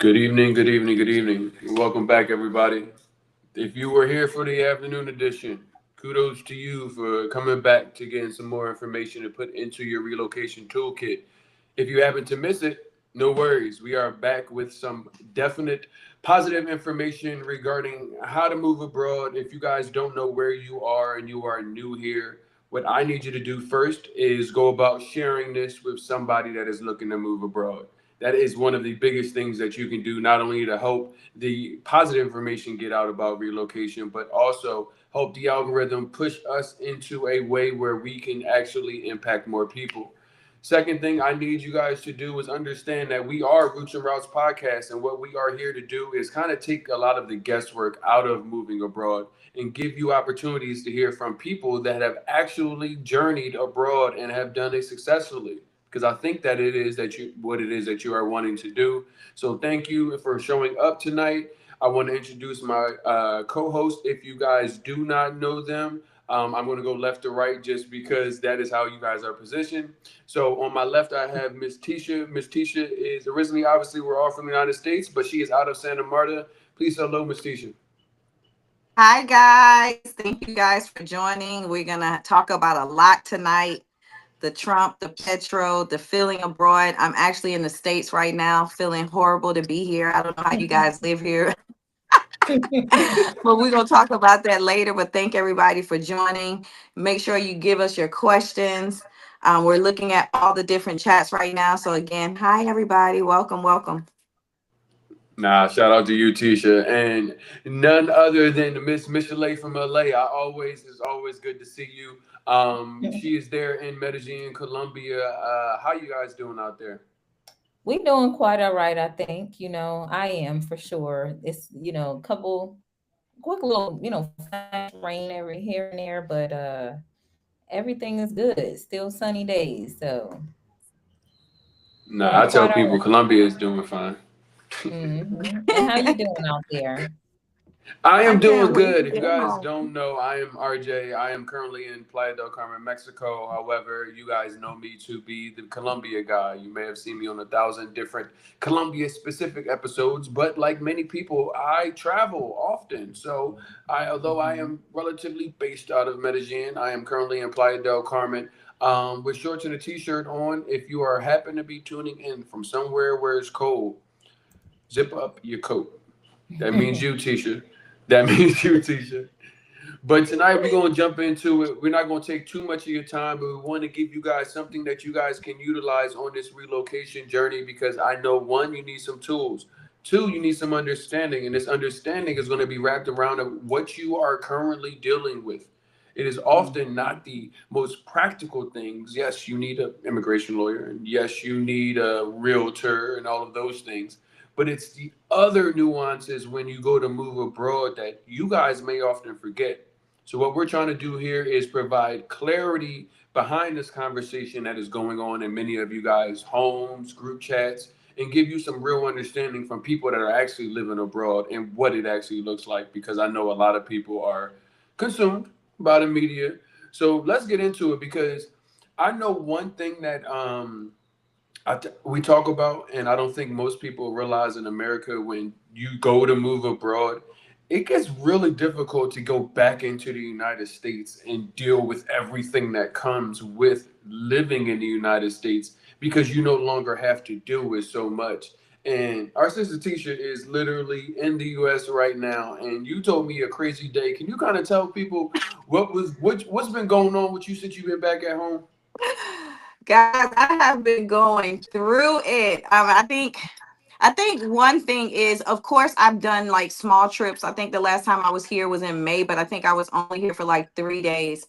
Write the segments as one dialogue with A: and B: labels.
A: Good evening, good evening, good evening. Welcome back, everybody. If you were here for the afternoon edition, kudos to you for coming back to getting some more information to put into your relocation toolkit. If you happen to miss it, no worries. We are back with some definite positive information regarding how to move abroad. If you guys don't know where you are and you are new here, what I need you to do first is go about sharing this with somebody that is looking to move abroad. That is one of the biggest things that you can do, not only to help the positive information get out about relocation, but also help the algorithm push us into a way where we can actually impact more people. Second thing I need you guys to do is understand that we are Roots and Routes podcast, and what we are here to do is kind of take a lot of the guesswork out of moving abroad and give you opportunities to hear from people that have actually journeyed abroad and have done it successfully. Because I think that it is that you what it is that you are wanting to do. So thank you for showing up tonight. I want to introduce my co-host. If you guys do not know them, I'm going to go left to right just because that is how you guys are positioned. So on my left, I have Miss Tisha. Miss Tisha is originally, obviously, we're all from the United States, but she is out of Santa Marta. Please hello, Miss Tisha.
B: Hi, guys. Thank you guys for joining. We're going to talk about a lot tonight: the Trump, the Petro, the feeling abroad. I'm actually in the States right now, feeling horrible to be here. I don't know how you guys live here, but we're going to talk about that later. But thank everybody for joining. Make sure you give us your questions. We're looking at all the different chats right now. So, again, hi, everybody. Welcome, welcome.
A: Nah, shout out to you, Tisha, and none other than Miss Michelet from LA. It's always good to see you. She is there in Medellín, Colombia. How you guys doing out there?
C: We doing quite all right, I think. I am for sure. It's, a couple quick little, flash rain every here and there, but everything is good. Still sunny days. So
A: Nah,
C: doing
A: I tell
C: quite all
A: people
C: right.
A: Colombia is doing fine.
C: And how you doing out there?
A: I
B: I
A: am doing
B: can't wait
A: good.
B: to
A: If you
B: get
A: guys
B: home.
A: don't know, I am RJ. I am currently in Playa del Carmen, Mexico. However, you guys know me to be the Colombia guy. You may have seen me on 1,000 different Colombia specific episodes, but like many people, I travel often. So, although I am relatively based out of Medellin, I am currently in Playa del Carmen. With shorts and a t-shirt on. If you are happen to be tuning in from somewhere where it's cold, zip up your coat. That means you, Tisha. That means you, Tisha. But tonight we're gonna jump into it. We're not gonna take too much of your time, but we want to give you guys something that you guys can utilize on this relocation journey because I know one, you need some tools. Two, you need some understanding, and this understanding is going to be wrapped around of what you are currently dealing with. It is often
B: Mhm.
A: not the most practical things. Yes, you need an immigration lawyer, and yes, you need a realtor, and all of those things. But it's the other nuances when you go to move abroad that you guys may often forget. So, what we're trying to do here is provide clarity behind this conversation that is going on in many of you guys' homes, group chats, and give you some real understanding from people that are actually living abroad and what it actually looks like. Because I know a lot of people are consumed by the media. So, let's get into it because I know one thing that we talk about, and I don't think most people realize in America when you go to move abroad, it gets really difficult to go back into the United States and deal with everything that comes with living in the United States because you no longer have to deal with so much. And our sister Tisha is literally in the US right now, and you told me a crazy day. Can you kind of tell people what's been going on with you since you've been back at home?
B: Guys, I have been going through it. I think one thing is, of course, I've done like small trips. I think the last time I was here was in May, but I think I was only here for like 3 days.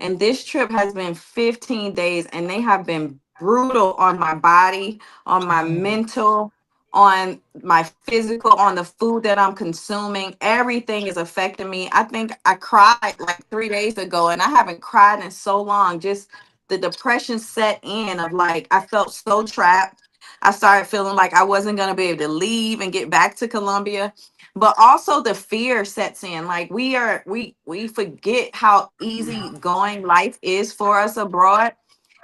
B: And this trip has been 15 days, and they have been brutal on my body, on my mental, on my physical, on the food that I'm consuming. Everything is affecting me. I think I cried like 3 days ago, and I haven't cried in so long. Just the depression set in of like, I felt so trapped. I started feeling like I wasn't going to be able to leave and get back to Colombia. But also the fear sets in. Like we forget how easy going life is for us abroad.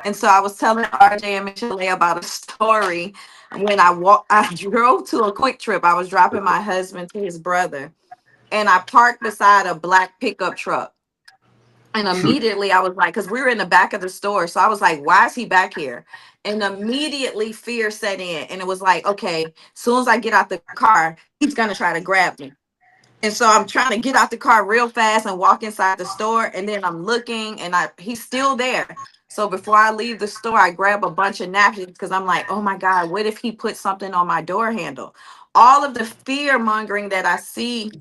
B: And so I was telling RJ and Michelle about a story. when I walk, I drove to a quick trip. I was dropping my husband to his brother, and I parked beside a black pickup truck. And immediately I was like, because we were in the back of the store. So I was like, why is he back here? And immediately fear set in. And it was like, okay, as soon as I get out the car, he's going to try to grab me. And so I'm trying to get out the car real fast and walk inside the store. And then I'm looking and he's still there. So before I leave the store, I grab a bunch of napkins because I'm like, oh my God, what if he put something on my door handle? All of the fear mongering that I see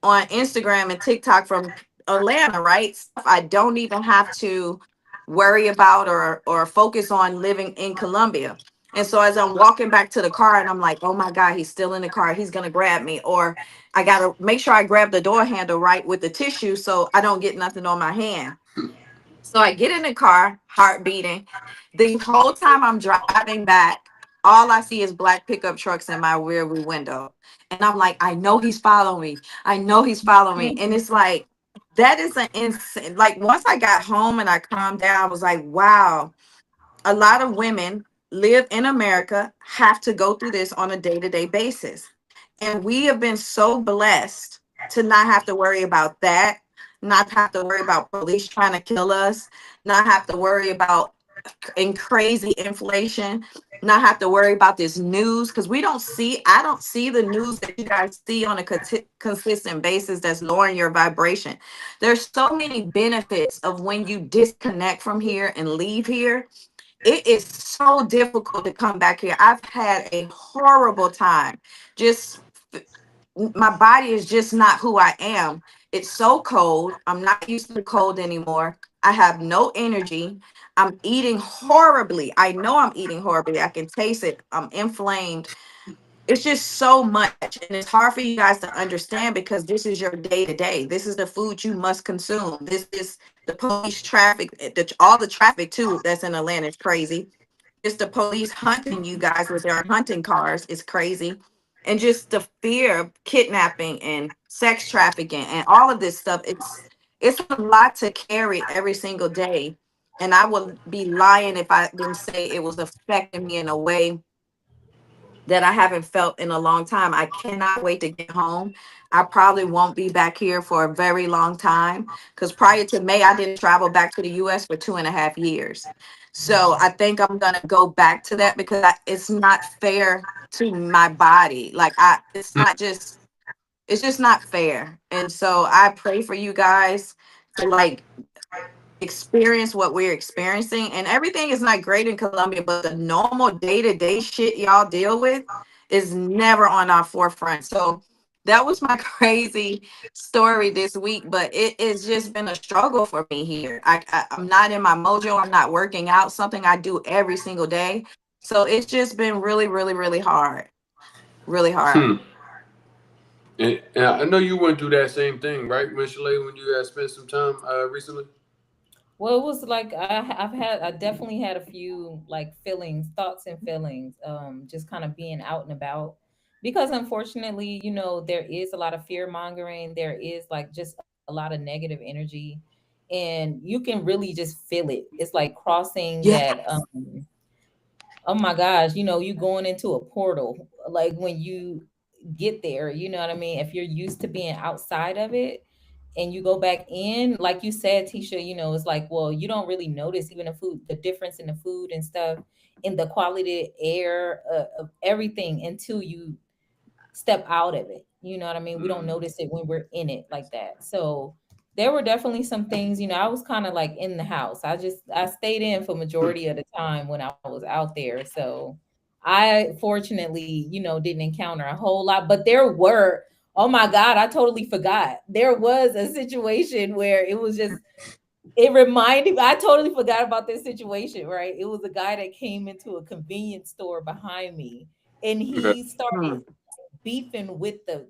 B: on Instagram and TikTok from Atlanta, right? Stuff I don't even have to worry about or focus on living in Colombia. And so as I'm walking back to the car and I'm like, oh my God, he's still in the car. He's gonna grab me. Or I gotta make sure I grab the door handle right with the tissue so I don't get nothing on my hand. So I get in the car, heart beating. The whole time I'm driving back, all I see is black pickup trucks in my rear view window. And I'm like, I know he's following me. I know he's following me. And it's like, that is an insane. Like, once I got home and I calmed down, I was like, wow, a lot of women live in America have to go through this on a day-to-day basis. And we have been so blessed to not have to worry about that, not have to worry about police trying to kill us, not have to worry about crazy inflation, not have to worry about this news because I don't see the news that you guys see on a consistent basis that's lowering your vibration. There's so many benefits of when you disconnect from here and leave here. It is so difficult to come back here. I've had a horrible time. Just my body is just not who I am. It's so cold. I'm not used to the cold anymore. I have no energy. I'm eating horribly. I know I'm eating horribly. I can taste it. I'm inflamed. It's just so much. And it's hard for you guys to understand because this is your day to day. This is the food you must consume. This is the police traffic, all the traffic too that's in Atlanta is crazy. Just the police hunting you guys with their hunting cars is crazy. And just the fear of kidnapping and sex trafficking and all of this stuff. It's a lot to carry every single day. And I would be lying if I didn't say it was affecting me in a way that I haven't felt in a long time. I cannot wait to get home. I probably won't be back here for a very long time because prior to May, I didn't travel back to the US for 2.5 years. So I think I'm gonna go back to that because it's not fair to my body. It's just not fair. And so I pray for you guys to like experience what we're experiencing. And everything is not great in Colombia, but the normal day-to-day shit y'all deal with is never on our forefront. So that was my crazy story this week, but it has just been a struggle for me here. I'm not in my mojo. I'm not working out, something I do every single day. So it's just been really, really, really hard. Really hard.
A: Hmm. And I know you went through that same thing, right, Michelle, when you had spent some time recently?
C: Well, it was like I definitely had a few like feelings, thoughts and feelings, just kind of being out and about. Because unfortunately, there is a lot of fear mongering. There is like just a lot of negative energy, and you can really just feel it. It's like crossing
B: Yes.
C: that. Oh my gosh, you going into a portal. Like when you get there, you know what I mean? If you're used to being outside of it and you go back in, like you said, Tisha, it's like, well, you don't really notice even the difference in the food and stuff, in the quality of air, of everything until you step out of it. You know what I mean? We don't
A: Mm.
C: notice it when we're in it like that. So there were definitely some things, I was kind of like in the house. I stayed in for majority of the time when I was out there. So I fortunately, didn't encounter a whole lot, but there were, oh my God, I totally forgot. There was a situation where it was just, it reminded me, I totally forgot about this situation, right? It was a guy that came into a convenience store behind me and
A: Okay.
C: he started
B: Hmm.
C: beefing with the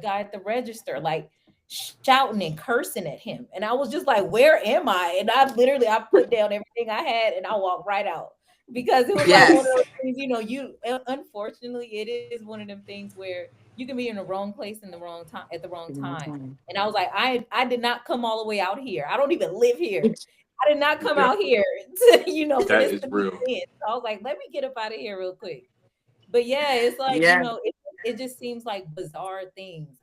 C: guy at the register, like shouting and cursing at him. And I was just like, where am I? And I put down everything I had and I walked right out because it was like one of
B: Yes.
C: those things, unfortunately it is one of them things where you can be in the wrong place in the wrong time at the wrong time. And I was like, I did not come all the way out here. I don't even live here. I did not come
A: Yeah,
C: out here to, for
A: that
C: this
A: is
C: to be
A: real.
C: the end. So I was like, let me get up out of here real quick. But yeah, it's like,
B: Yeah.
C: it just seems like bizarre things.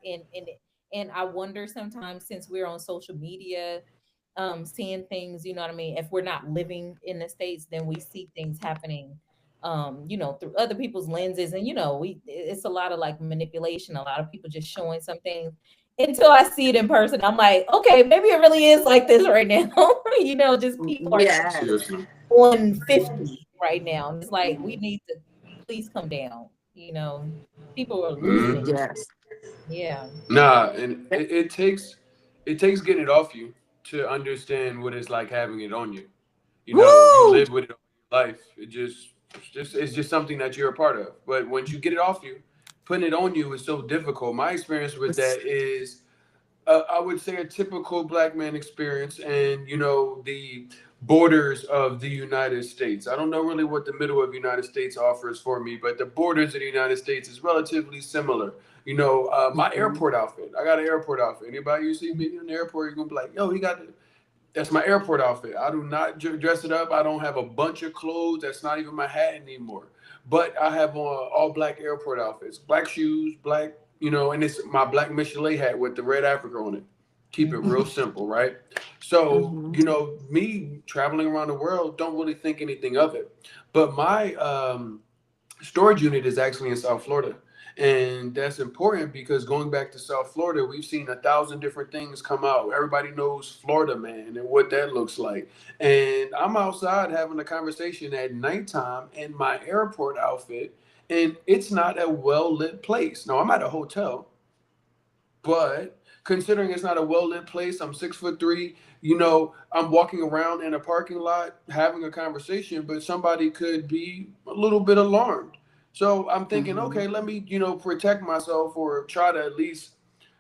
C: And I wonder sometimes, since we're on social media, seeing things, you know what I mean? If we're not living in the States, then we see things happening, through other people's lenses. And, it's a lot of like manipulation, a lot of people just showing some things until I see it in person. I'm like, okay, maybe it really is like this right now. Just people are just
B: Yes.
A: Seriously.
C: on 50 right now. And it's like, we need to please come down. People are losing it.
A: Hmm.
B: Yes.
C: Yeah.
A: Nah, and it takes getting it off you to understand what it's like having it on you. You
B: Woo!
A: live with it all your life. It's just something that you're a part of. But once you get it off you, putting it on you is so difficult. My experience with that is I would say a typical black man experience, and the borders of the United States. I don't know really what the middle of the United States offers for me, but the borders of the United States is relatively similar. My
B: Mhm.
A: airport outfit. I got an airport outfit. Anybody you see me in the airport, you're gonna be like, "Yo, he got the." That's my airport outfit. I do not dress it up. I don't have a bunch of clothes. That's not even my hat anymore. But I have on all black airport outfits, black shoes, black, and it's my black Michelin hat with the red Africa on it. Keep it
C: Mhm.
A: real simple, right? So,
B: Mhm.
A: me traveling around the world, don't really think anything of it. But my storage unit is actually in South Florida. And that's important because going back to South Florida, we've seen 1,000 different things come out. Everybody knows Florida Man and what that looks like. And I'm outside having a conversation at nighttime in my airport outfit, and it's not a well lit place. Now, I'm at a hotel, but considering it's not a well lit place, I'm 6'3". I'm walking around in a parking lot having a conversation, but somebody could be a little bit alarmed. So I'm thinking,
B: Mhm.
A: okay, let me, protect myself or try to at least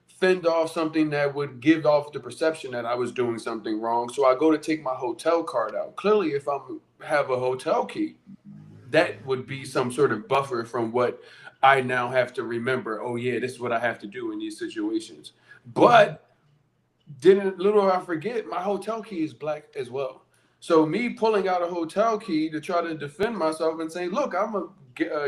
A: fend off something that would give off the perception that I was doing something wrong. So I go to take my hotel card out. Clearly, if I have a hotel key, that would be some sort of buffer from what I now have to remember. Oh yeah, this is what I have to do in these situations.
B: Mhm.
A: But didn't little I forget, my hotel key is black as well. So me pulling out a hotel key to try to defend myself and saying, "Look, I'm a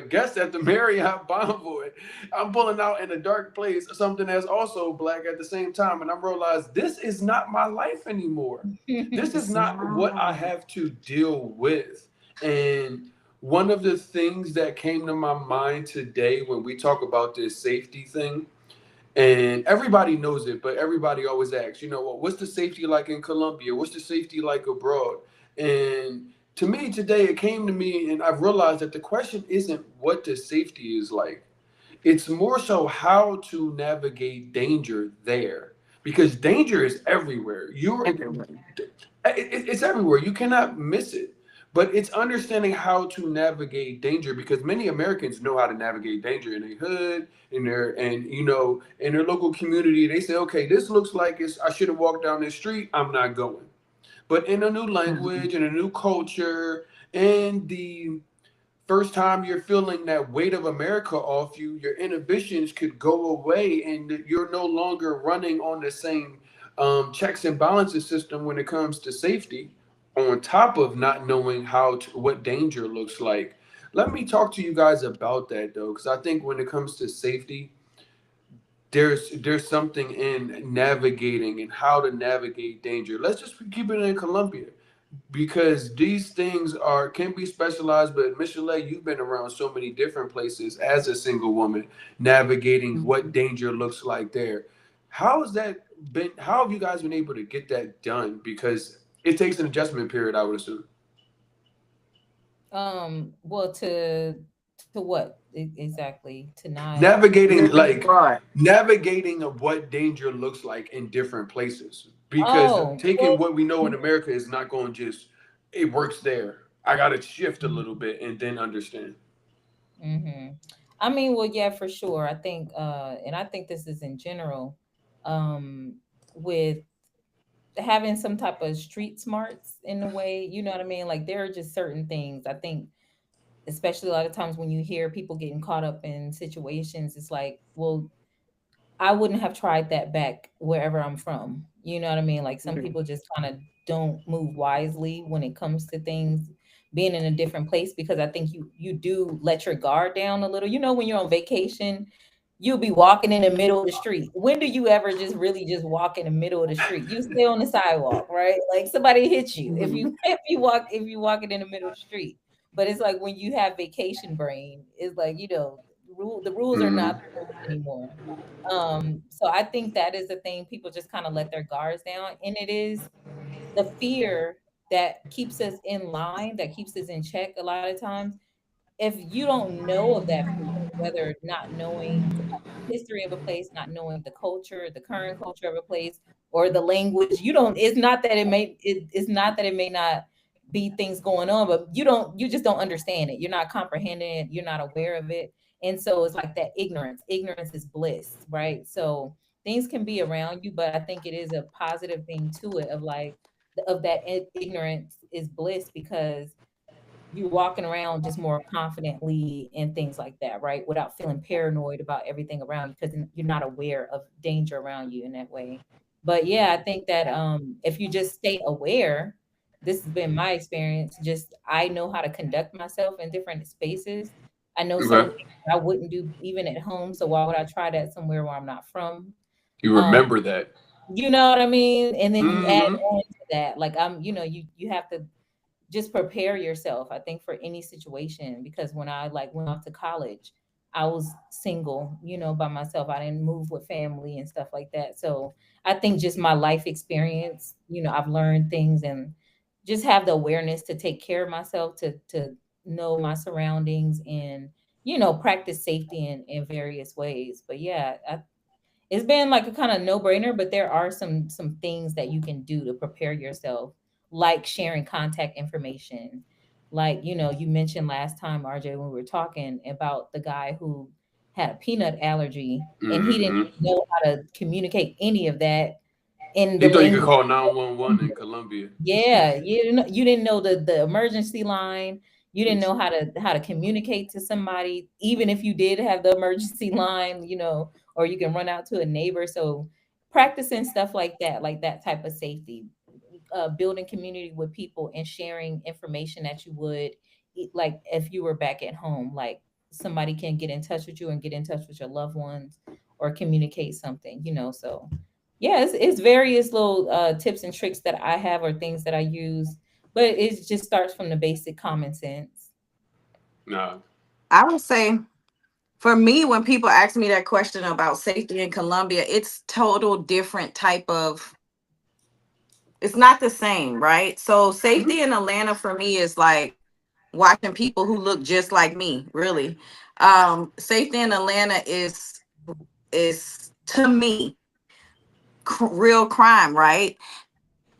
A: guest at the Marriott Bonvoy." I'm pulling out in a dark place something that's also black at the same time, and I realized this is not my life anymore. This is
B: It's
A: not what I
B: not.
A: have to deal with. And one of the things that came to my mind today when we talk about this safety thing, and everybody knows it, but everybody always asks, well, what's the safety like in Colombia? What's the safety like abroad? And to me today, it came to me, and I've realized that the question isn't what the safety is like. It's more so how to navigate danger there, because danger is everywhere.
B: Everywhere.
A: It's everywhere. You cannot miss it. But it's understanding how to navigate danger, because many Americans know how to navigate danger in their hood, in their local community. They say, okay, this looks like I should have walked down this street. I'm not going. But in a new
B: Mhm.
A: language, in a new culture, and the first time you're feeling that weight of America off you, your inhibitions could go away, and you're no longer running on the same checks and balances system when it comes to safety. On top of not knowing what danger looks like, let me talk to you guys about that though, because I think when it comes to safety, there's something in navigating and how to navigate danger. Let's just keep it in Colombia, because these things can be specialized. But Michelle, you've been around so many different places as a single woman, navigating what
B: Mhm.
A: danger looks like there. How has that been? How have you guys been able to get that done? Because it takes an adjustment period, I would assume.
C: Well, to what exactly? To not.
A: Navigating
B: Living
A: like
B: abroad.
A: navigating of what danger looks like in different places. Because
C: Oh,
A: taking
C: well.
A: what we know in America is not going to just it works there. I got to shift a little bit and then understand.
C: Mm-hmm. I mean, well, yeah, for sure. I think, and I think this is in general, with having some type of street smarts in a way, you know what I mean? Like there are just certain things I think, especially a lot of times when you hear people getting caught up in situations, it's like, well, I wouldn't have tried that back wherever I'm from. You know what I mean? Like some
B: Mhm.
C: people just kind of don't move wisely when it comes to things being in a different place, because I think you do let your guard down a little. You know, when you're on vacation, you'll be walking in the middle of the street. When do you ever just really just walk in the middle of the street? You stay on the sidewalk, right? Like somebody hits you if you if you walking in the middle of the street. But it's like when you have vacation brain, it's like, you know, the rules are
A: Mm-hmm.
C: not the rules anymore. So I think that is the thing. People just kind of let their guards down, and it is the fear that keeps us in line, that keeps us in check a lot of times. If you don't know of that fear, whether not knowing about the history of a place, not knowing the culture, the current culture of a place, or the language, you don't. It's not that it's not that it may not be things going on, but you just don't understand it. You're not comprehending it. You're not aware of it, and so it's like that ignorance. Ignorance is bliss, right? So things can be around you, but I think it is a positive thing to it, of like of that ignorance is bliss, because you're walking around just more confidently and things like that, right? Without feeling paranoid about everything around you, because you're not aware of danger around you in that way. But yeah, I think that if you just stay aware, this has been my experience. Just I know how to conduct myself in different spaces. I know certain
A: Okay.
C: things I wouldn't do even at home. So why would I try that somewhere where I'm not from?
A: You
C: Um,
A: remember that.
C: you know what I mean? And then you add
A: Mm-hmm.
C: on to that, like you have to just prepare yourself, I think, for any situation. Because when I like went off to college, I was single, you know, by myself. I didn't move with family and stuff like that. So I think just my life experience, you know, I've learned things, and just have the awareness to take care of myself, to know my surroundings, and you know, practice safety in various ways. But yeah, it's been like a kind of no-brainer, but there are some things that you can do to prepare yourself, like sharing contact information. Like, you know, you mentioned last time, RJ, when we were talking about the guy who had a peanut allergy, and he didn't
A: Mm-hmm.
C: know how to communicate any of that in the
A: He thought you could
C: language.
A: call 911 in Colombia.
C: Yeah, you didn't know the emergency line. You didn't know how to communicate to somebody, even if you did have the emergency line, you know, or you can run out to a neighbor. So practicing stuff like that type of safety, building community with people, and sharing information that you would like if you were back at home, like somebody can get in touch with you and get in touch with your loved ones, or communicate something, you know. So yeah, it's various little tips and tricks that I have, or things that I use, but it just starts from the basic common sense.
A: Nah.
B: I would say for me, when people ask me that question about safety in Colombia, it's total different type of, it's not the same, right? So
A: Mm-hmm.
B: safety in Atlanta for me is like watching people who look just like me, really. Safety in Atlanta is to me real crime, right?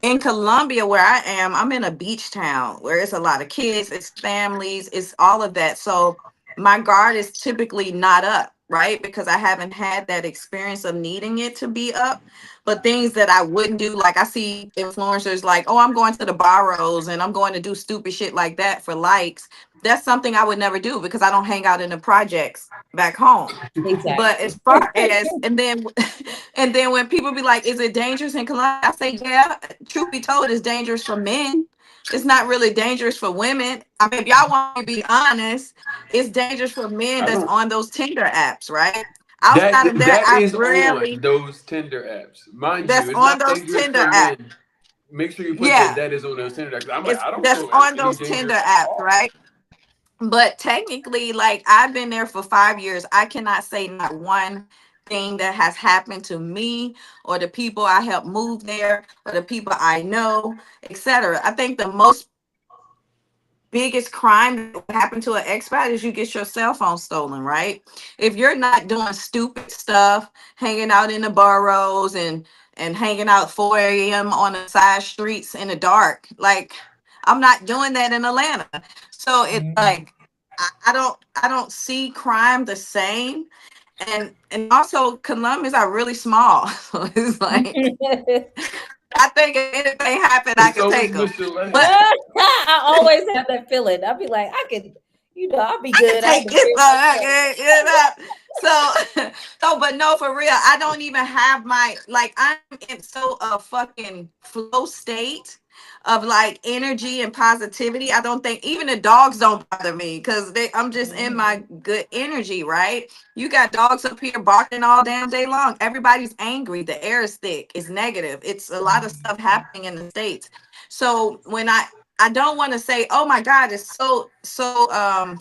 B: In Colombia, where I am, I'm in a beach town where it's a lot of kids, it's families, it's all of that. So my guard is typically not up, right? Because I haven't had that experience of needing it to be up. But things that I wouldn't do, like I see influencers like, oh, I'm going to the barrows and I'm going to do stupid shit like that for likes. That's something I would never do because I don't hang out in the projects back home. But
C: Exactly.
B: as far as and then when people be like, "Is it dangerous in Colombia?" I say, "Yeah." Truth be told, it's dangerous for men. It's not really dangerous for women. I mean, if y'all want to be honest, it's dangerous for men
A: I
B: that's
A: don't.
B: on those Tinder apps, right?
A: That
B: Outside of that,
A: that
B: I
A: is on
B: rarely
A: those Tinder apps, mind
B: that's
A: you. It's
B: on
A: not
B: those
A: dangerous
B: Tinder
A: for
B: apps.
A: men. Make sure you put that
B: Yeah,
A: that is on those Tinder apps. I'm like,
B: it's
A: I don't
B: that's
A: feel
B: on
A: any
B: those Tinder
A: danger at
B: apps,
A: all.
B: right? But technically, like I've been there for 5 years. I cannot say not one thing that has happened to me or the people I helped move there or the people I know, etc. I think the most biggest crime that will happen to an expat is you get your cell phone stolen, right? If you're not doing stupid stuff, hanging out in the boroughs and hanging out 4 a.m. on the side streets in the dark, like I'm not doing that in Atlanta. So it's
C: Mhm.
B: like I don't see crime the same. And also Colombians are really small. So it's like I think if anything happened, I could
A: So is
B: take them.
A: Michelet.
B: But
C: I always have that feeling. I'll be like, I could, I'll be
B: I could
C: good. I
B: take
C: can
B: this
C: feel
B: one.
C: myself.
B: You know? So, so, but no, for real, I don't even have my, like, I'm in so a fucking flow state of like energy and positivity. I don't think even the dogs don't bother me because I'm just in my
C: Mhm.
B: good energy, right? You got dogs up here barking all damn day long. Everybody's angry. The air is thick. It's negative. It's a lot of stuff happening in the States. So when I don't want to say, oh my God, it's so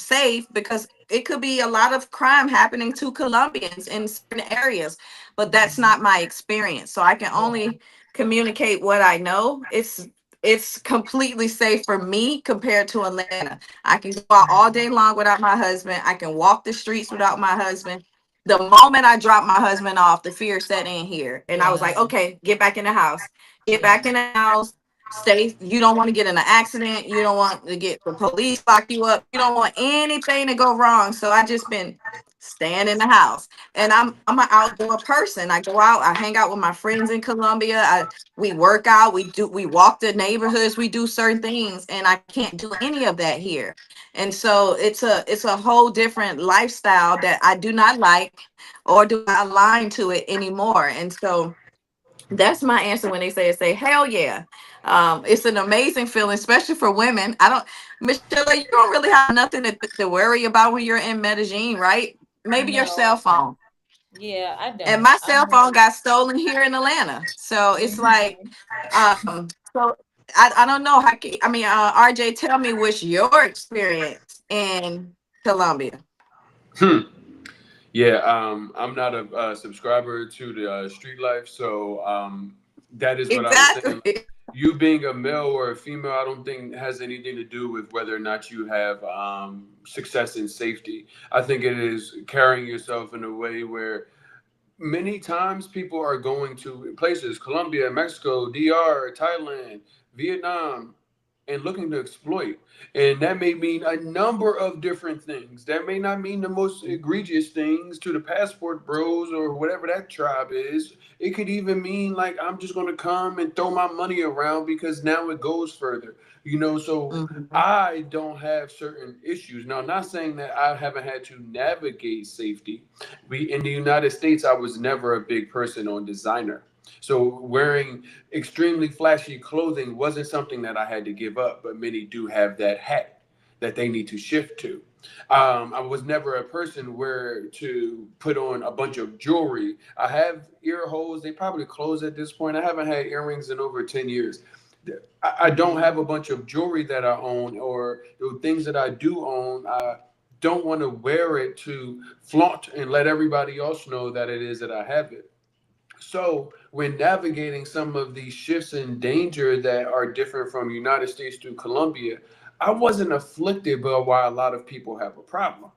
B: safe, because it could be a lot of crime happening to Colombians in certain areas, but that's not my experience. So I can
C: Yeah.
B: only communicate what I know. It's completely safe for me compared to Atlanta. I can go out all day long without my husband. I can walk the streets without my husband. The moment I dropped my husband off, the fear set in here. And I was like,
C: Yeah.
B: okay, get back in the house. Get back
C: Yeah.
B: in the house. Stay. You don't want to get in an accident. You don't want to get the police lock you up. You don't want anything to go wrong. So I just been staying in the house. And I'm an outdoor person. I go out, I hang out with my friends in Colombia. We work out, we walk the neighborhoods, we do certain things, and I can't do any of that here. And so it's a whole different lifestyle that I do not like, or do I align to it anymore. And so that's my answer when they say hell yeah. It's an amazing feeling, especially for women. I don't, Michelle, you don't really have nothing to worry about when you're in Medellin, right? Maybe your cell
C: No.
B: phone.
C: Yeah, I
B: And
C: don't.
B: my cell phone got stolen here in Atlanta. So it's like,
C: Mhm.
B: so I don't know how, I mean, RJ, tell me what's your experience in Colombia.
A: Hmm. Yeah, I'm not a subscriber to the street life, so that is what I was saying.
B: Exactly.
A: You being a male or a female, I don't think has anything to do with whether or not you have success and safety. I think it is carrying yourself in a way where many times people are going to places, Colombia, Mexico, DR, Thailand, Vietnam, and looking to exploit. And that may mean a number of different things. That may not mean the most egregious things to the passport bros or whatever that tribe is. It could even mean like I'm just going to come and throw my money around because now it goes further. So
B: Mhm.
A: I don't have certain issues. Now, I'm not saying that I haven't had to navigate safety. We in the United States, I was never a big person on designer. So wearing extremely flashy clothing wasn't something that I had to give up, but many do have that hat that they need to shift to. I was never a person where to put on a bunch of jewelry. I have ear holes; they probably closed at this point. I haven't had earrings in over 10 years. I don't have a bunch of jewelry that I own, or the things that I do own. I don't want to wear it to flaunt and let everybody else know that it is that I have it. So when navigating some of these shifts in danger that are different from United States to Colombia, I wasn't afflicted by why a lot of people have a problem.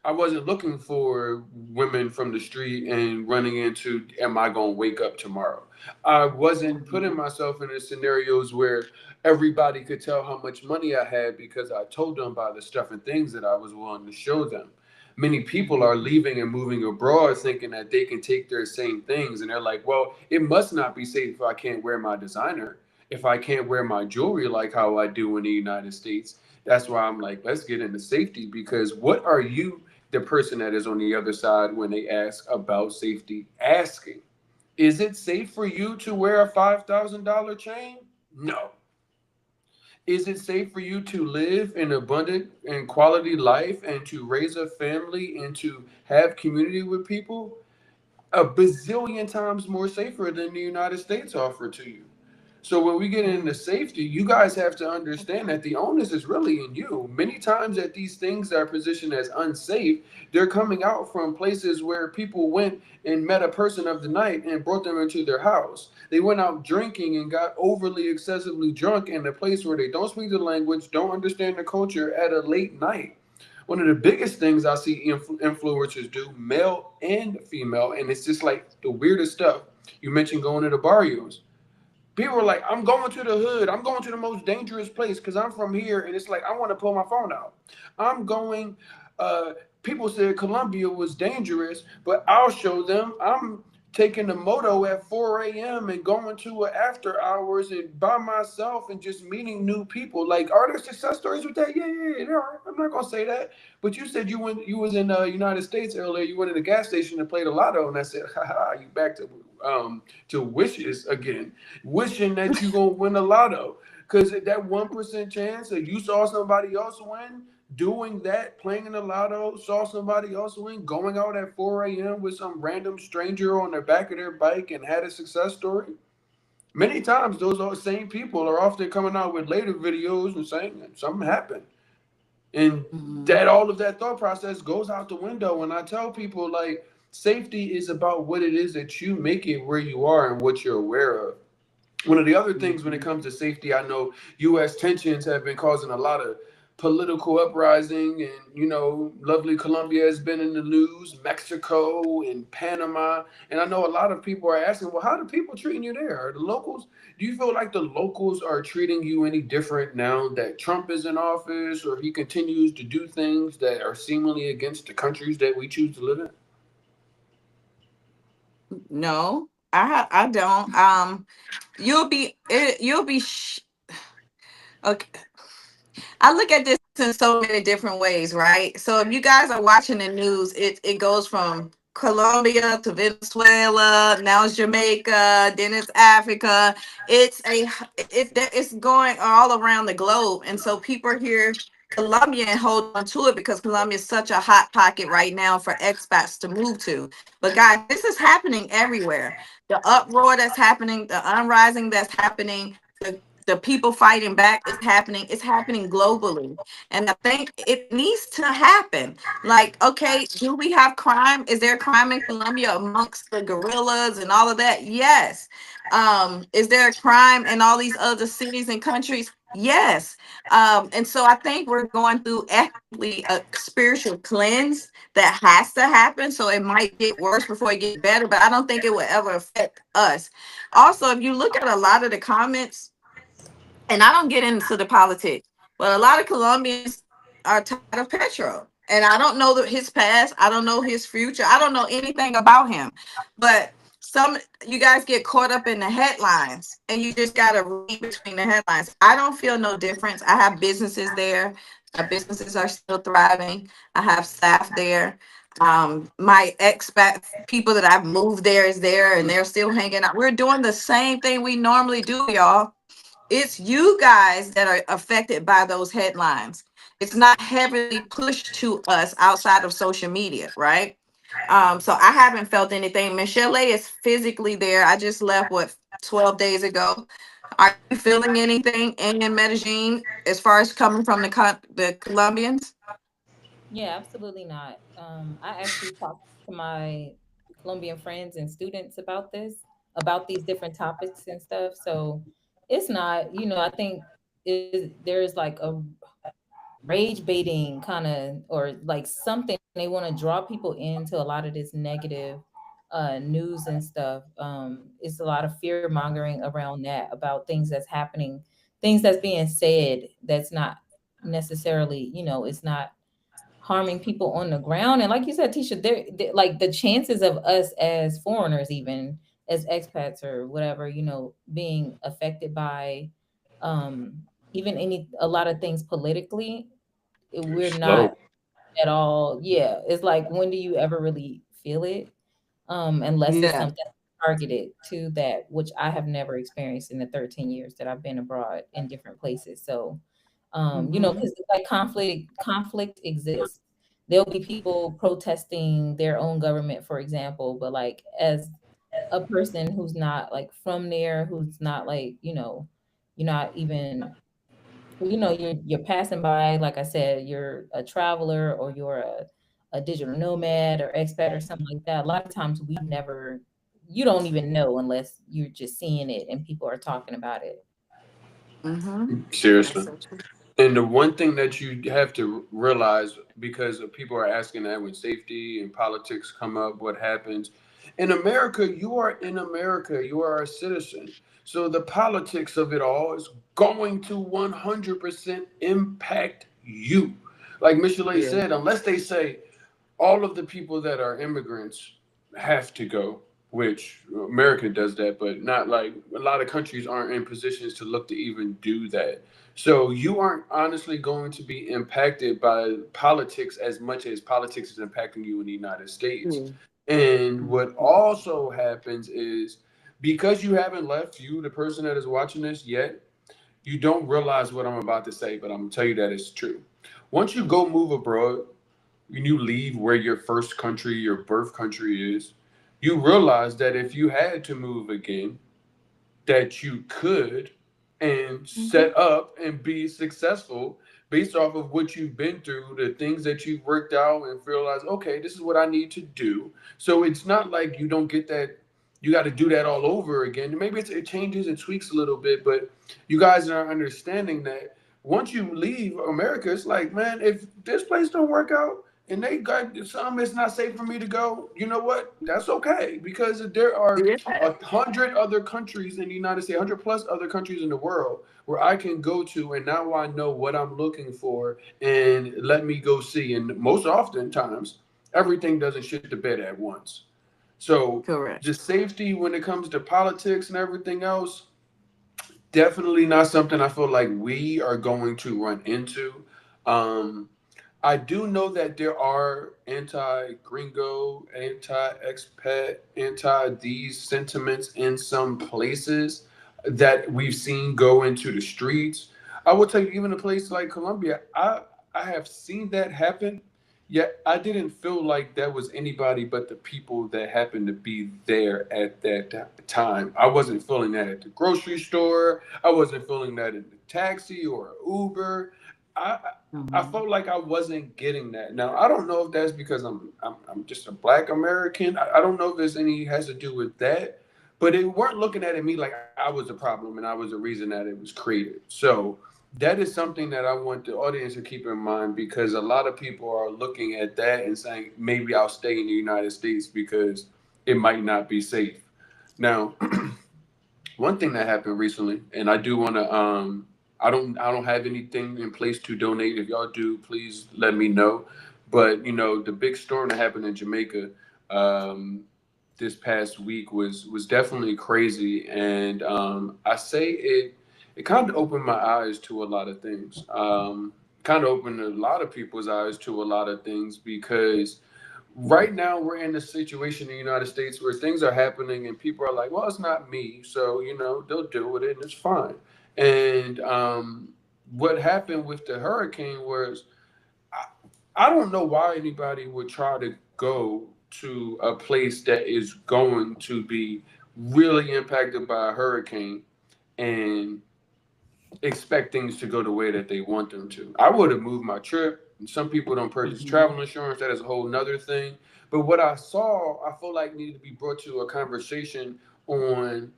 A: I wasn't looking for women from the street and running into, am I going to wake up tomorrow? I wasn't putting myself in scenarios where everybody could tell how much money I had because I told them by the stuff and things that I was willing to show them. Many people are leaving and moving abroad thinking that they can take their same things. And they're like, well, it must not be safe if I can't wear my designer, if I can't wear my jewelry like how I do in the United States. That's why I'm like, let's get into safety, because what are you, the person that is on the other side, when they ask about safety, asking, is it safe for you to wear a $5,000 chain? No. Is it safe for you to live an abundant and quality life and to raise a family and to have community with people? A bazillion times more safer than the United States offer to you. So when we get into safety, you guys have to understand that the onus is really in you. Many times that these things are positioned as unsafe, they're coming out from places where people went and met a person of the night and brought them into their house. They went out drinking and got overly excessively drunk in a place where they don't speak the language, don't understand the culture at a late night. One of the biggest things I see influencers do, male and female, and it's just like the weirdest stuff. You mentioned going to the barrios. People are like, I'm going to the hood. I'm going to the most dangerous place because I'm from here. And it's like, I want to pull my phone out. I'm going, people said Colombia was dangerous, but I'll show them I'm taking the moto at 4 a.m. and going to a after hours and by myself and just meeting new people. Like, are there success stories with that? Yeah, there are. I'm not gonna say that. But you said you was in the United States earlier. You went to the gas station and played a lotto, and I said, haha, you back to wishes again, wishing that you gonna win a lotto. Because that 1% chance that you saw somebody else win, doing that, playing in the lotto, saw somebody else win, going out at 4 a.m. with some random stranger on the back of their bike and had a success story. Many times, those same people are often coming out with later videos and saying that something happened. And
B: Mhm.
A: that all of that thought process goes out the window. And I tell people, like, safety is about what it is that you make it where you are and what you're aware of. One of the other things when it
B: Mhm.
A: comes to safety, I know U.S. tensions have been causing a lot of political uprising, and lovely Colombia has been in the news, Mexico and Panama, and I know a lot of people are asking, well, how are the people treating you there? Are the locals? Do you feel like the locals are treating you any different now that Trump is in office, or he continues to do things that are seemingly against the countries that we choose to live in?
B: No, I don't. You'll be okay. I look at this in so many different ways, right? So if you guys are watching the news, it goes from Colombia to Venezuela, now it's Jamaica, then it's Africa. It's going all around the globe, and so people are here. Colombia and hold on to it because Colombia is such a hot pocket right now for expats to move to. But guys, this is happening everywhere. The uproar that's happening, the unrising that's happening, the people fighting back is happening. It's happening globally. And I think it needs to happen. Like, okay, do we have crime? Is there crime in Colombia amongst the guerrillas and all of that? Yes. Is there a crime in all these other cities and countries? Yes. And so I think we're going through ethically a spiritual cleanse that has to happen. So it might get worse before it get better, but I don't think it will ever affect us. Also, if you look at a lot of the comments, and I don't get into the politics, but a lot of Colombians are tired of Petro. And I don't know his past. I don't know his future. I don't know anything about him. But some you guys get caught up in the headlines and you just gotta read between the headlines. I don't feel no difference. I have businesses there. My businesses are still thriving. I have staff there. My expat people that I've moved there is there and they're still hanging out. We're doing the same thing we normally do, y'all. It's you guys that are affected by those headlines. It's not heavily pushed to us outside of social media, right? So I haven't felt anything. Michelle is physically there. I just left 12 days ago. Are you feeling anything in Medellin as far as coming from the Colombians?
C: Yeah, absolutely not. I actually talked to my Colombian friends and students about this, about these different topics and stuff. So it's not, I think there's like a rage baiting kind of, or like something they want to draw people into a lot of this negative news and stuff. It's a lot of fear mongering around that, about things that's happening, things that's being said that's not necessarily, it's not harming people on the ground. And like you said, Tisha, like the chances of us as foreigners, even as expats or whatever, being affected by um even a lot of things politically, we're not
A: Slow.
C: at all. Yeah, it's like, when do you ever really feel it? Unless it's
B: Yeah.
C: something targeted to that, which I have never experienced in the 13 years that I've been abroad in different places. So
B: Hmm.
C: because like conflict exists. There'll be people protesting their own government, for example, but like, as a person who's not like from there, who's not like, you're not even, you're passing by, like I said, you're a traveler, or you're a digital nomad or expat or something like that. A lot of times you don't even know unless you're just seeing it and people are talking about it.
B: Hmm. That's
A: Seriously.
B: so true.
A: And the one thing that you have to realize, because people are asking that when safety and politics come up, what happens? In America, you are in America, you are a citizen. So the politics of it all is going to 100% impact you. Like Michelle
B: Yeah.
A: said, unless they say all of the people that are immigrants have to go, which America does that, but not like a lot of countries aren't in positions to look to even do that. So you aren't honestly going to be impacted by politics as much as politics is impacting you in the United States.
B: Mm.
A: And what also happens is because you haven't left, you, the person that is watching this yet, you don't realize what I'm about to say, but I'm gonna tell you that it's true. Once you go move abroad, when you leave where your first country, your birth country is, you realize that if you had to move again, that you could and
B: Mhm.
A: set up and be successful based off of what you've been through, the things that you've worked out, and realize, okay, this is what I need to do. So it's not like you don't get that, you got to do that all over again. Maybe it changes and tweaks a little bit, but you guys are understanding that once you leave America, it's like, man, if this place don't work out, and they got some, it's not safe for me to go. You know what? That's okay because there are
B: Yeah.
A: 100 other countries in the United States, 100 plus other countries in the world where I can go to, and now I know what I'm looking for, and let me go see. And most oftentimes, everything doesn't shit the bed at once. So
B: Correct.
A: the safety when it comes to politics and everything else, definitely not something I feel like we are going to run into. Um, I do know that there are anti-gringo, anti-expat, anti these sentiments in some places that we've seen go into the streets. I will tell you, even a place like Colombia, I have seen that happen. Yet I didn't feel like that was anybody but the people that happened to be there at that time. I wasn't feeling that at the grocery store. I wasn't feeling that in the taxi or Uber. I I
B: Mhm.
A: felt like I wasn't getting that. Now I don't know if that's because I'm just a Black American. I don't know if there's any has to do with that, but they weren't looking at me like I was a problem and I was the reason that it was created. So that is something that I want the audience to keep in mind because a lot of people are looking at that and saying maybe I'll stay in the United States because it might not be safe. Now, one thing that happened recently, and I do want to I don't have anything in place to donate. If y'all do, please let me know. But the big storm that happened in Jamaica this past week was definitely crazy, and I say it kind of opened my eyes to a lot of things. Kind of opened a lot of people's eyes to a lot of things because right now we're in a situation in the United States where things are happening and people are like, well, it's not me, so they'll deal with it and it's fine. And what happened with the hurricane was I don't know why anybody would try to go to a place that is going to be really impacted by a hurricane and expect things to go the way that they want them to. I would have moved my trip. Some people don't purchase
B: Mhm.
A: travel insurance. That is a whole nother thing. But what I saw, I feel like needed to be brought to a conversation on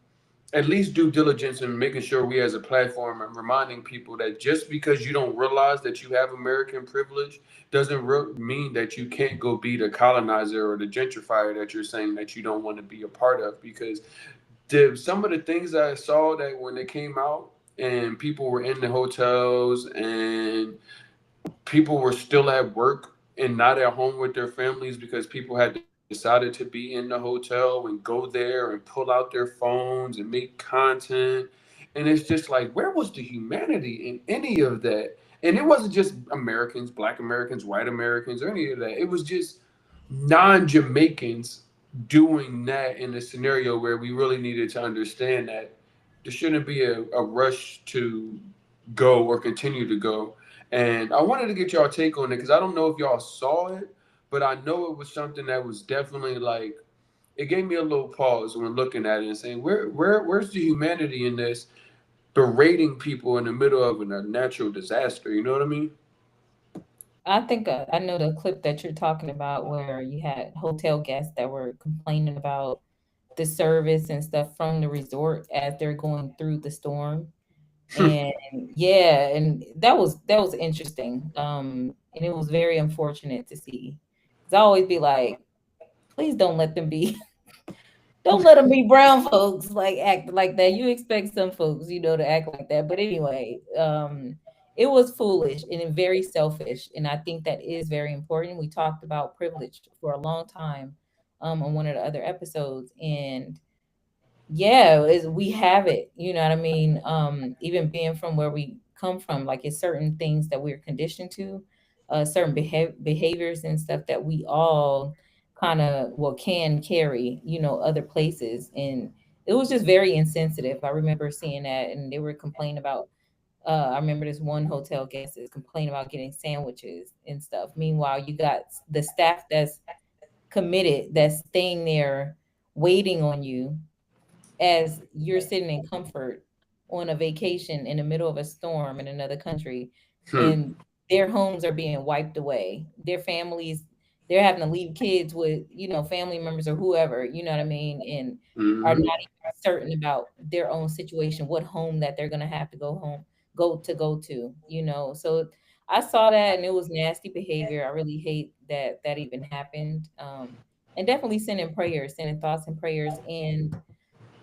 A: at least due diligence and making sure we as a platform are reminding people that just because you don't realize that you have American privilege doesn't mean that you can't go be the colonizer or the gentrifier that you're saying that you don't want to be a part of because some of the things I saw that when they came out and people were in the hotels and people were still at work and not at home with their families because people had decided to be in the hotel and go there and pull out their phones and make content. And it's just like, where was the humanity in any of that? And it wasn't just Americans, Black Americans, white Americans, or any of that. It was just non Jamaicans doing that in a scenario where we really needed to understand that there shouldn't be a rush to go or continue to go. And I wanted to get y'all take on it because I don't know if y'all saw it, but I know it was something that was definitely like it gave me a little pause when looking at it and saying, where's the humanity in this? Berating people in the middle of a natural disaster. You know what I mean?
C: I think I know the clip that you're talking about where you had hotel guests that were complaining about the service and stuff from the resort as they're going through the storm. And yeah, and that was interesting. And it was very unfortunate to see. 'Cause I always be like, please don't let them be don't let them be brown folks like act like that. You expect some folks, to act like that. But anyway, it was foolish and very selfish. And I think that is very important. We talked about privilege for a long time on one of the other episodes. And yeah, we have it, you know what I mean? Even being from where we come from, like it's certain things that we're conditioned to, certain behaviors and stuff that we all kind of, well, can carry, you know, other places. And it was just very insensitive. I remember seeing that, and they were complaining about, I remember this one hotel guest is complaining about getting sandwiches and stuff. Meanwhile, you got the staff that's committed, that's staying there waiting on you as you're sitting in comfort on a vacation in the middle of a storm in another country,
A: Hmm.
C: and their homes are being wiped away. Their families, they're having to leave kids with, you know, family members or whoever, you know what I mean, and are not
A: Hmm.
C: even certain about their own situation, what home that they're gonna have to go to, you know. So I saw that and it was nasty behavior. I really hate that that even happened. And definitely sending thoughts and prayers, and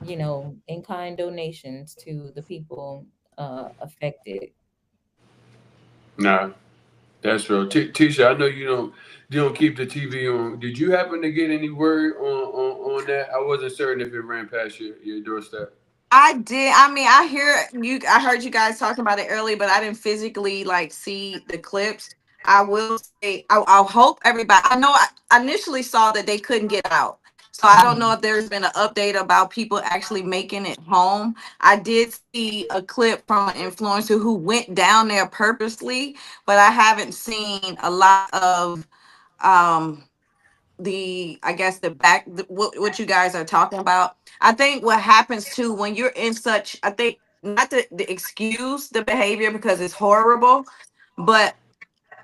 C: you know, in kind donations to the people affected.
A: Nah, that's real. Tisha, I know you don't keep the TV on. Did you happen to get any word on that? I wasn't certain if it ran past your doorstep.
B: I did. I mean, I hear you. I heard you guys talking about it early, but I didn't physically like see the clips. I will say, I hope everybody. I know I initially saw that they couldn't get out, so I don't know
C: Mhm.
B: if there's been an update about people actually making it home. I did see a clip from an influencer who went down there purposely, but I haven't seen a lot of um the I guess the back what you guys are talking about. I think what happens too when you're in such, I think, not to excuse the behavior because it's horrible, but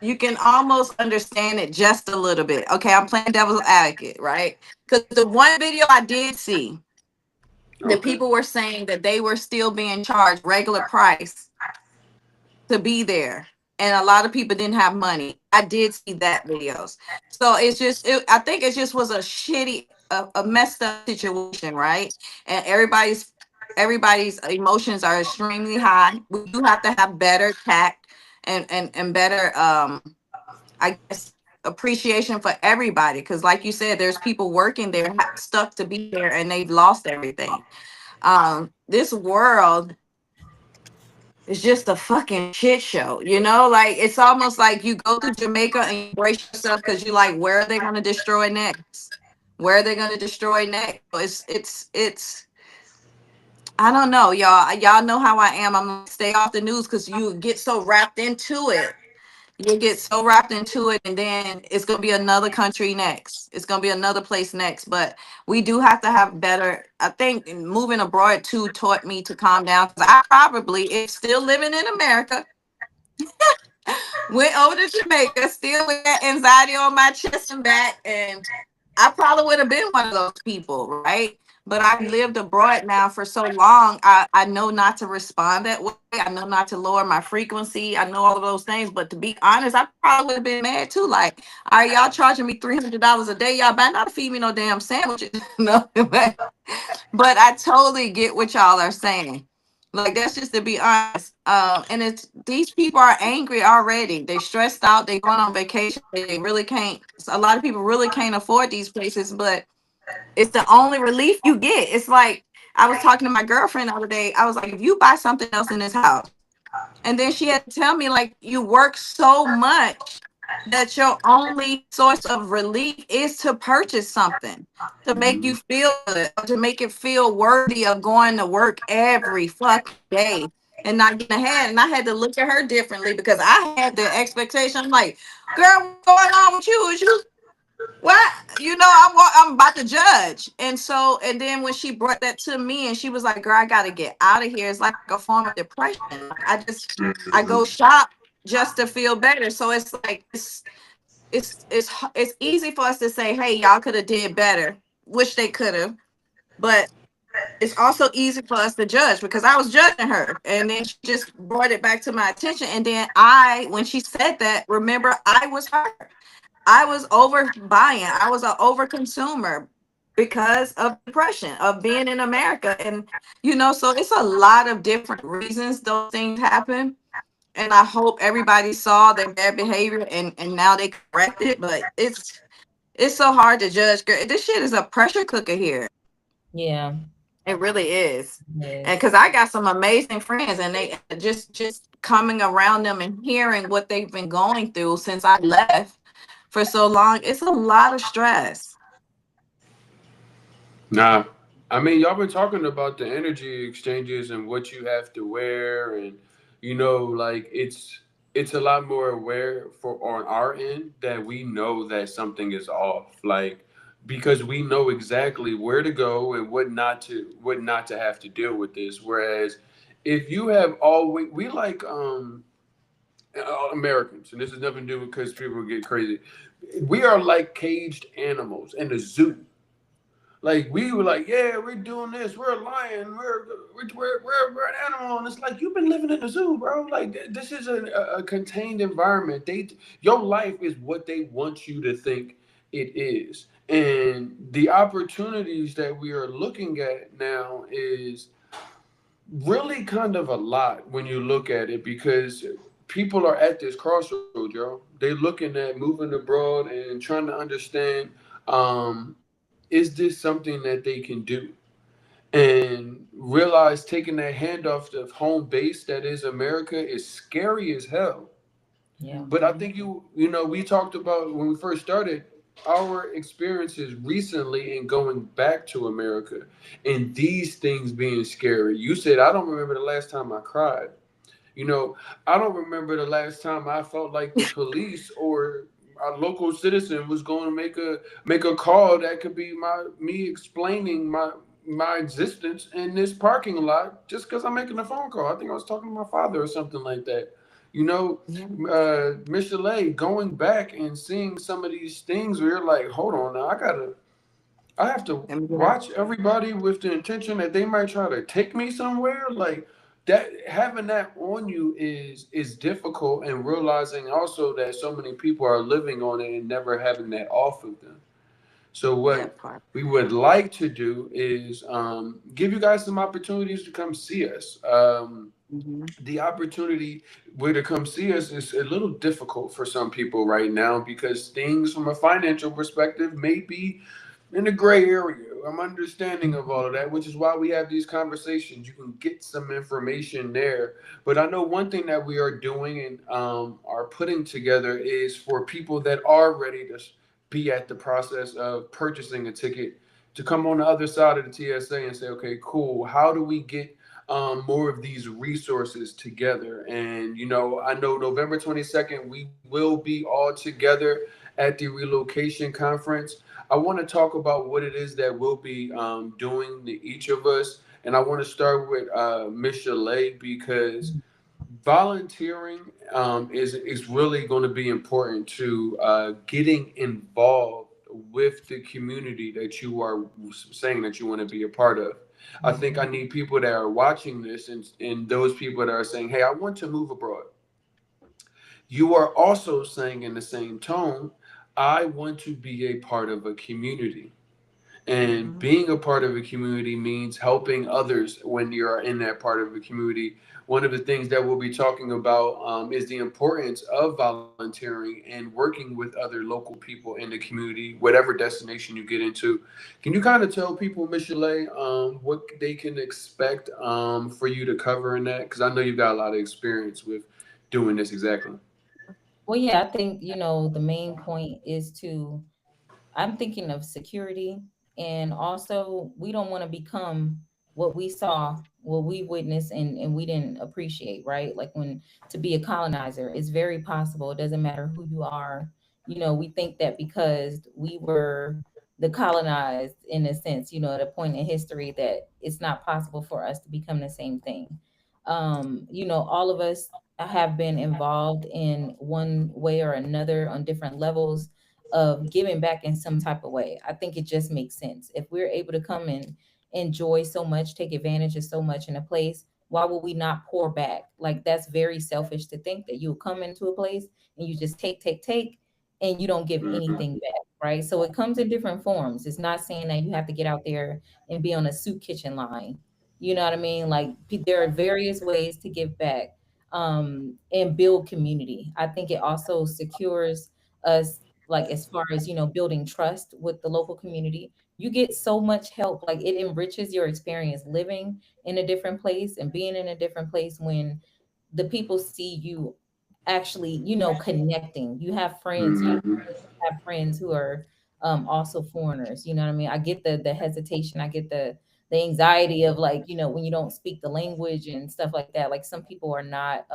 B: you can almost understand it just a little bit. Okay, I'm playing devil's advocate, right? Because the one video I did see, the
A: Okay.
B: people were saying that they were still being charged regular price to be there, and a lot of people didn't have money. I did see that videos. So it's just I think it just was a shitty, a messed up situation, right? And everybody's emotions are extremely high. We do have to have better tact and better I guess appreciation for everybody, because like you said, there's people working there stuck to be there and they've lost everything. This world, it's just a fucking shit show, you know? Like it's almost like you go to Jamaica and you brace yourself because you like, where are they gonna destroy next? Where are they gonna destroy next? So it's I don't know, y'all. Y'all know how I am. I'm like, stay off the news because you get so wrapped into it. You get so wrapped into it, and then it's gonna be another country next. It's gonna be another place next. But we do have to have better. I think moving abroad too taught me to calm down. 'Cause I probably, if still living in America, went over to Jamaica, still with that anxiety on my chest and back, and I probably would have been one of those people, right? But I've lived abroad now for so long, I know not to respond that way. I know not to lower my frequency. I know all of those things. But to be honest, I probably would have been mad too. Like, are y'all charging me $300 a day? Y'all better not feed me no damn sandwiches. No, but I totally get what y'all are saying. Like that's just to be honest. And it's these people are angry already. They stressed out. They going on vacation. They really can't. A lot of people really can't afford these places, but it's the only relief you get. It's like I was talking to my girlfriend the other day. I was like, if you buy something else in this house, and then she had to tell me, like, you work so much that your only source of relief is to purchase something to make you
A: Mhm.
B: feel good, to make it feel worthy of going to work every fucking day and not getting ahead. And I had to look at her differently because I had the expectation. I'm like, girl, what's going on with you? Is you what? You know, I'm about to judge. And so, and then when she brought that to me and she was like, girl, I got to get out of here. It's like a form of depression. Like I go
A: Mhm.
B: shop just to feel better. So it's like, it's easy for us to say, hey, y'all could have did better. Wish they could have. But it's also easy for us to judge because I was judging her. And then she just brought it back to my attention. And then when she said that, remember, I was her. I was over buying. I was an over consumer because of depression, of being in America. And, so it's a lot of different reasons those things happen. And I hope everybody saw their bad behavior and now they correct it. But It's so hard to judge. Girl, this shit is a pressure cooker here.
C: Yeah,
B: It really is.
C: it
B: And
C: is.
B: because I got some amazing friends, and they just coming around them and hearing what they've been going through since I left for so long, it's a lot of stress.
A: Nah, I mean, y'all been talking about the energy exchanges and what you have to wear, and like it's a lot more aware for on our end that we know that something is off, like because we know exactly where to go and what not to have to deal with this. Whereas if you have always we like Americans, and this has nothing to do with because people get crazy. We are like caged animals in a zoo. Like we were like, yeah, we're doing this. We're a lion. We're an animal. And it's like you've been living in the zoo, bro. Like this is a contained environment. Your life is what they want you to think it is, and the opportunities that we are looking at now is really kind of a lot when you look at it because people are at this crossroad, yo. They looking at moving abroad and trying to understand. Is this something that they can do? And realize taking that hand off the home base that is America is scary as hell.
C: Yeah.
A: But I
B: Mhm.
A: think we talked about when we first started our experiences recently in going back to America and these things being scary. You said, I don't remember the last time I cried. You know, I don't remember the last time I felt like the police or a local citizen was going to make a call that could be me explaining my existence in this parking lot just because I'm making a phone call. I think I was talking to my father or something like that. You know,
B: Yeah.
A: Michelet, going back and seeing some of these things where you're like, hold on now, I have to
B: Let me get
A: watch everybody with the intention that they might try to take me somewhere. Like that, having that on you is difficult, and realizing also that so many people are living on it and never having that off of them. So what
B: that part.
A: we would like to do is give you guys some opportunities to come see us.
B: Mhm.
A: The opportunity where to come see us is a little difficult for some people right now because things from a financial perspective may be in the gray area. I'm understanding of all of that, which is why we have these conversations. You can get some information there. But I know one thing that we are doing and are putting together is for people that are ready to be at the process of purchasing a ticket to come on the other side of the TSA and say, okay, cool. How do we get more of these resources together? And I know November 22nd we will be all together at the relocation conference. I want to talk about what it is that we'll be doing to each of us. And I want to start with Miss Chalet because volunteering is really going to be important to getting involved with the community that you are saying that you want to be a part of. I think I
C: Mhm.
A: need people that are watching this and those people that are saying, hey, I want to move abroad. You are also saying in the same tone, I want to be a part of a community. And
B: Mhm.
A: being a part of a community means helping others when you're in that part of a community. One of the things that we'll be talking about is the importance of volunteering and working with other local people in the community, whatever destination you get into. Can you kind of tell people, Michelle, what they can expect for you to cover in that? Because I know you've got a lot of experience with doing this exactly.
C: Well, yeah, I think, the main point is to I'm thinking of security, and also we don't want to become what we saw, what we witnessed, and we didn't appreciate, right? Like when to be a colonizer, it's very possible. It doesn't matter who you are. We think that because we were the colonized in a sense, at a point in history that it's not possible for us to become the same thing. All of us have been involved in one way or another on different levels of giving back in some type of way. I think it just makes sense. If we're able to come and enjoy so much, take advantage of so much in a place, why would we not pour back? Like that's very selfish to think that you'll come into a place and you just take, and you don't give
A: Hmm.
C: anything back, right? So it comes in different forms. It's not saying that you have to get out there and be on a soup kitchen line. You know what I mean? Like there are various ways to give back and build community. I think it also secures us like as far as, building trust with the local community. You get so much help. Like it enriches your experience living in a different place and being in a different place when the people see you actually, connecting. You have friends,
A: Mm-hmm.
C: have friends who are also foreigners. You know what I mean? I get the hesitation. I get the anxiety of like, when you don't speak the language and stuff like that. Like some people are not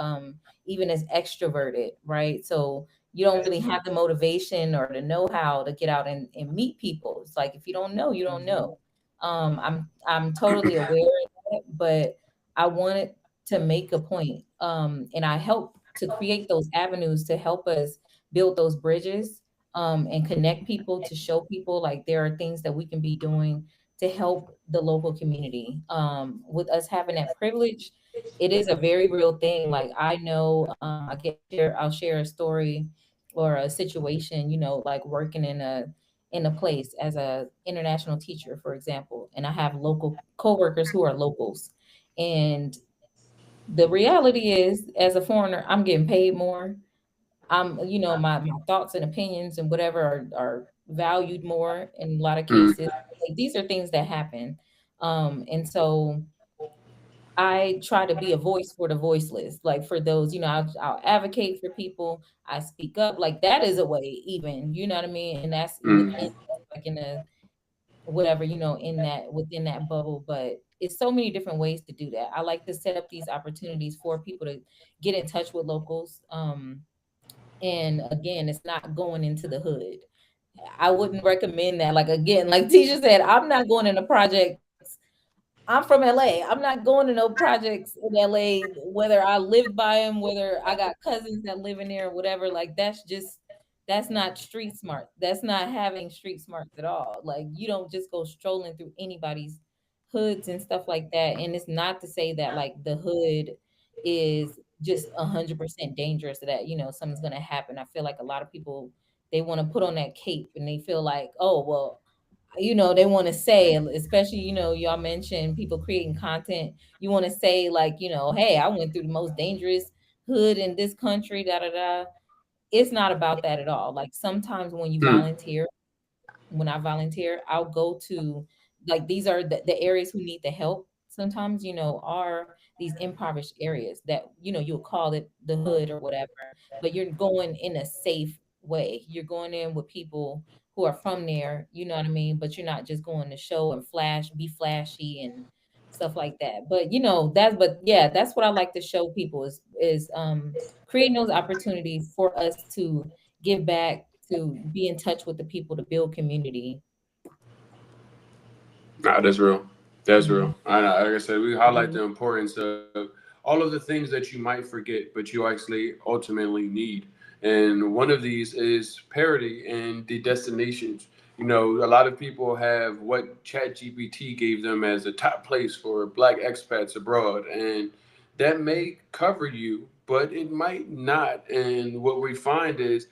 C: even as extroverted, right? So you don't really have the motivation or the know-how to get out and meet people. It's like if you don't know, you don't know. I'm totally aware of that, but I wanted to make a point. And I help to create those avenues to help us build those bridges, and connect people, to show people like there are things that we can be doing to help the local community. With us having that privilege, it is a very real thing. Like I know, I'll share a story or a situation, like working in a place as a international teacher, for example, and I have local coworkers who are locals. And the reality is, as a foreigner, I'm getting paid more. My thoughts and opinions and whatever are valued more in a lot of cases. Like, these are things that happen. And so I try to be a voice for the voiceless, like for those, I'll advocate for people. I speak up, like that is a way, even, you know what I mean? And that's within,
A: Mm-hmm.
C: like in a whatever, in that, within that bubble. But it's so many different ways to do that. I like to set up these opportunities for people to get in touch with locals. And again, it's not going into the hood. I wouldn't recommend that. Like again, like Tisha said, I'm not going into projects. I'm from LA. I'm not going to no projects in LA, whether I live by them, whether I got cousins that live in there or whatever. Like that's not street smart. That's not having street smarts at all. Like you don't just go strolling through anybody's hoods and stuff like that. And it's not to say that like the hood is just 100% dangerous, that something's gonna happen. I feel like a lot of people, they want to put on that cape and they feel like, oh well, they want to say, especially, y'all mentioned people creating content. You want to say like, hey, I went through the most dangerous hood in this country, da da da. It's not about that at all. Like sometimes when I volunteer, I'll go to, like, these are the areas who need the help. Sometimes, are these impoverished areas that, you'll call it the hood or whatever, but you're going in a safe way. You're going in with people who are from there, you know what I mean? But you're not just going to show and be flashy and stuff like that. But but yeah, that's what I like to show people is creating those opportunities for us to give back, to be in touch with the people, to build community.
A: Nah, that's real. That's
C: Mhm.
A: real. I know. Like I said, we highlight the importance of all of the things that you might forget, but you actually ultimately need. And one of these is parity in the destinations. A lot of people have what ChatGPT gave them as a top place for Black expats abroad, and that may cover you, but it might not. And what we find is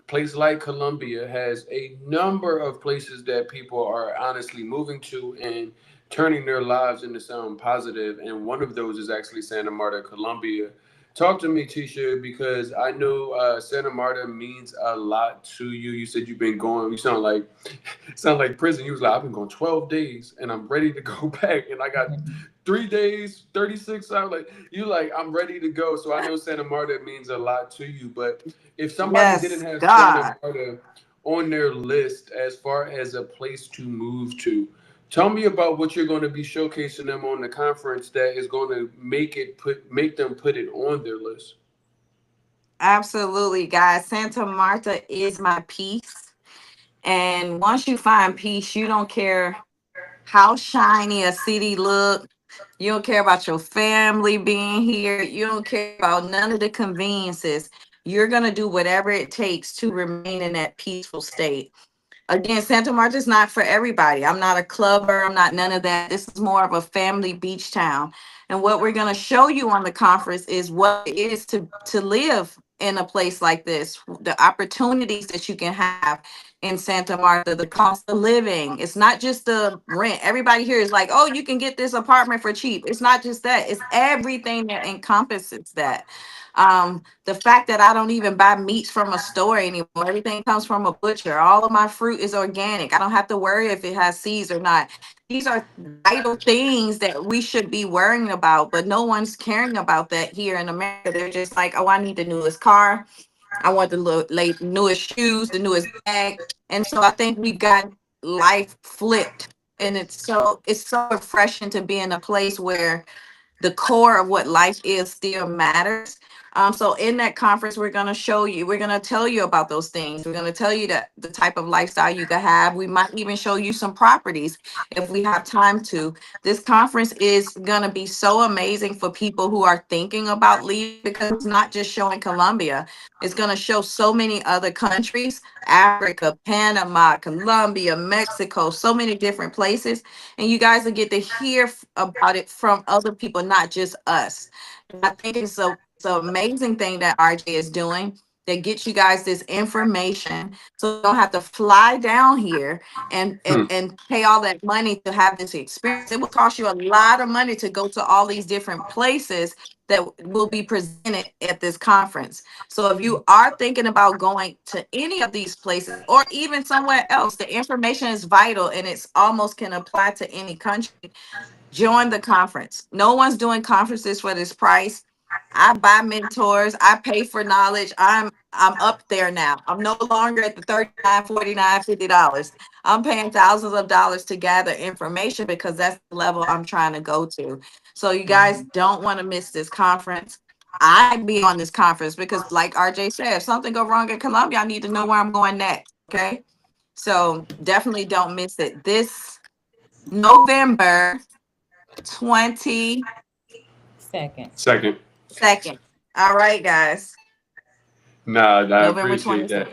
A: place like Colombia has a number of places that people are honestly moving to and turning their lives into something positive. And one of those is actually Santa Marta, Colombia. Talk to me, Tisha, because I know Santa Marta means a lot to you. You said you've been going. You sound like prison. You was like, I've been going 12 days and I'm ready to go back. And I got
C: Mhm.
A: 3 days, 36 hours. Like you, like I'm ready to go. So I know Santa Marta means a lot to you. But if somebody didn't
B: Yes,
A: have Santa
B: God.
A: Marta on their list as far as a place to move to, tell me about what you're going to be showcasing them on the conference that is going to make them put it on their list.
B: Absolutely, guys. Santa Marta is my peace. And once you find peace, you don't care how shiny a city look. You don't care about your family being here. You don't care about none of the conveniences. You're going to do whatever it takes to remain in that peaceful state. Again, Santa Marta is not for everybody. I'm not a clubber. I'm not none of that. This is more of a family beach town. And what we're going to show you on the conference is what it is to live in a place like this, the opportunities that you can have in Santa Marta, the cost of living. It's not just the rent. Everybody here is like, oh, you can get this apartment for cheap. It's not just that, it's everything that encompasses that. The fact that I don't even buy meats from a store anymore. Everything comes from a butcher. All of my fruit is organic. I don't have to worry if it has seeds or not. These are vital things that we should be worrying about, but no one's caring about that here in America. They're just like, oh, I need the newest car. I want the newest shoes, the newest bag. And so I think we got life flipped. And it's so refreshing to be in a place where the core of what life is still matters. So in that conference, we're going to tell you about those things. We're going to tell you that the type of lifestyle you can have. We might even show you some properties if we have time to. This conference is going to be so amazing for people who are thinking about leaving, because it's not just showing Colombia. It's going to show so many other countries, Africa, Panama, Colombia, Mexico, so many different places. And you guys will get to hear about it from other people, not just us. And I think it's an amazing thing that RJ is doing that gets you guys this information, so you don't have to fly down here and
A: Hmm.
B: and pay all that money to have this experience. It will cost you a lot of money to go to all these different places that will be presented at this conference. So if you are thinking about going to any of these places or even somewhere else, the information is vital and it's almost can apply to any country. Join the conference. No one's doing conferences for this price. I buy mentors. I pay for knowledge. I'm up there now. I'm no longer at the 39, 49, $50. I'm paying thousands of dollars to gather information because that's the level I'm trying to go to. So you guys don't want to miss this conference. I be on this conference because, like RJ said, if something go wrong in Colombia, I need to know where I'm going next. Okay. So definitely don't miss it. This November 22nd.
C: Second.
A: Second.
B: All right, guys.
A: Nah, I
B: November
A: appreciate that.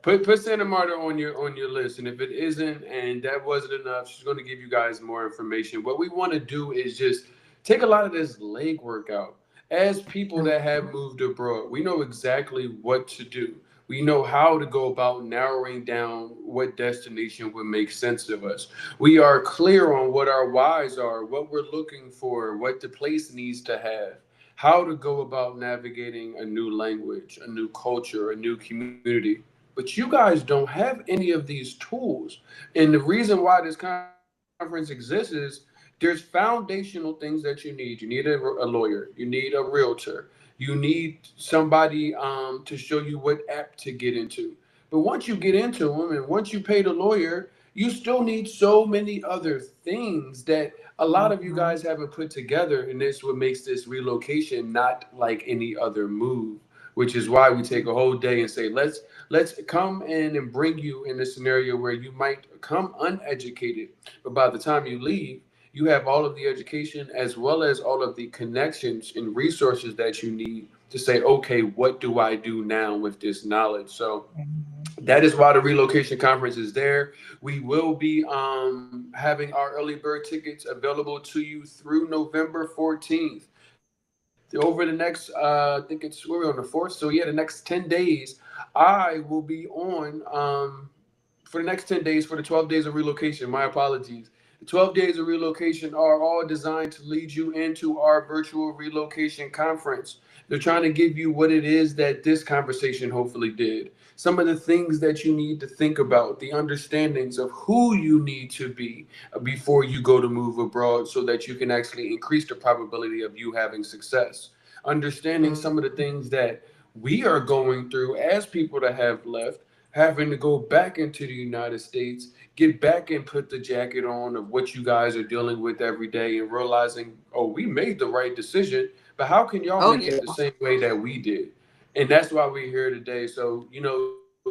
B: 22nd.
A: Put Santa Marta on your list, and if it isn't, and that wasn't enough, she's going to give you guys more information. What we want to do is just take a lot of this legwork out. As people that have moved abroad, we know exactly what to do. We know how to go about narrowing down what destination would make sense of us. We are clear on what our whys are, what we're looking for, what the place needs to have, how to go about navigating a new language, a new culture, a new community. But you guys don't have any of these tools. And the reason why this conference exists is there's foundational things that you need. You need a lawyer, you need a realtor, you need somebody to show you what app to get into. But once you get into them and once you pay the lawyer, you still need so many other things that a lot of you
B: Mhm.
A: guys haven't put together. And this what makes this relocation not like any other move, which is why we take a whole day and say, let's come in and bring you in a scenario where you might come uneducated, but by the time you leave, you have all of the education as well as all of the connections and resources that you need to say, okay, what do I do now with this knowledge? So
C: Mhm.
A: that is why the relocation conference is there. We will be having our early bird tickets available to you through November 14th. Over the next, I think it's we're on the 4th. So yeah, the next 10 days, I will be on for the next 10 days for the 12 days of relocation. My apologies. The 12 days of relocation are all designed to lead you into our virtual relocation conference. They're trying to give you what it is that this conversation hopefully did. Some of the things that you need to think about, the understandings of who you need to be before you go to move abroad so that you can actually increase the probability of you having success. Understanding some of the things that we are going through as people that have left, having to go back into the United States, get back and put the jacket on of what you guys are dealing with every day and realizing, oh, we made the right decision, but how can y'all
B: Oh
A: make
B: yeah.
A: it the same way that we did? And that's why we're here today. So,